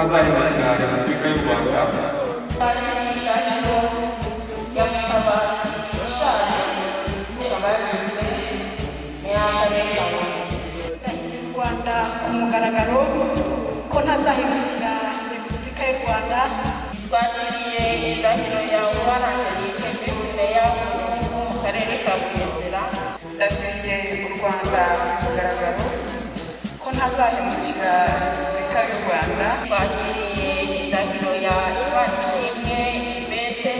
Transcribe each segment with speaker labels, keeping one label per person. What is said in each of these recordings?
Speaker 1: ntazahemukira Repubulika y'u Rwanda.
Speaker 2: Rwanda ku mugaragaro ko ntazahemukira Repubulika y'u Rwanda.
Speaker 3: Twakiriye indahiro ya Umwana Angelique Visi Meya mu karere ka Bugesera.
Speaker 4: Ndahiriye u Rwanda ku mugaragaro ko ntazahemukira Repubulika y'u Rwanda.
Speaker 3: Twakiriye indahiro ya Imanishimwe Yvette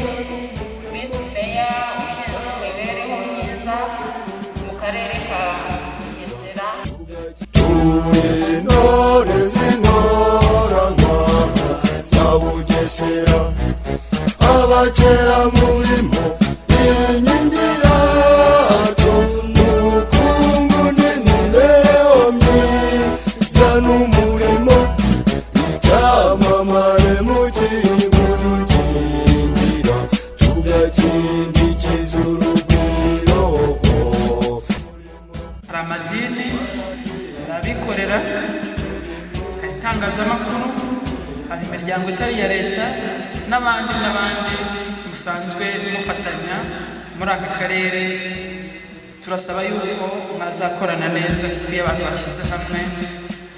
Speaker 3: Visi Meya ushinzwe imibereho myiza mu karere ka Bugesera.
Speaker 5: Intore z'inkoranwa za Bugesera, abakera murimo inkingi yacu, ubukungu n'imibereho myiza n'umurimo, icyamamare mu gihugu dukingira, tugakindikiza urugwiro.
Speaker 6: Hari amadini, hari abikorera, hari itangazamakuru, hari imiryango itari iya leta n'abandi musanzwe mufatanya muri aka karere. Turasaba yuko mwazakorana neza kuko iyo abantu bashyize hamwe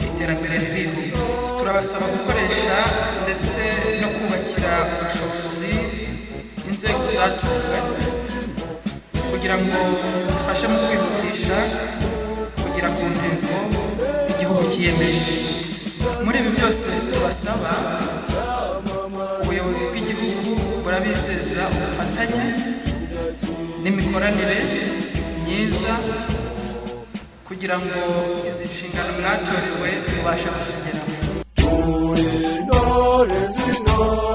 Speaker 6: iterambere ririhuta. Turabasaba gukoresha ndetse no kubakira ubushobozi inzego zatowe kugira ngo zifashe mu kwihutisha kugera ku ntego igihugu cyiyemeje. Muri ibi byose tubasaba, ubuyobozi bw'igihugu burabizeza ubufatanye n'imikoranire myiza kugira ngo izi nshingano mwatorewe mubashe kuzigeraho.
Speaker 5: Turi intore z'intore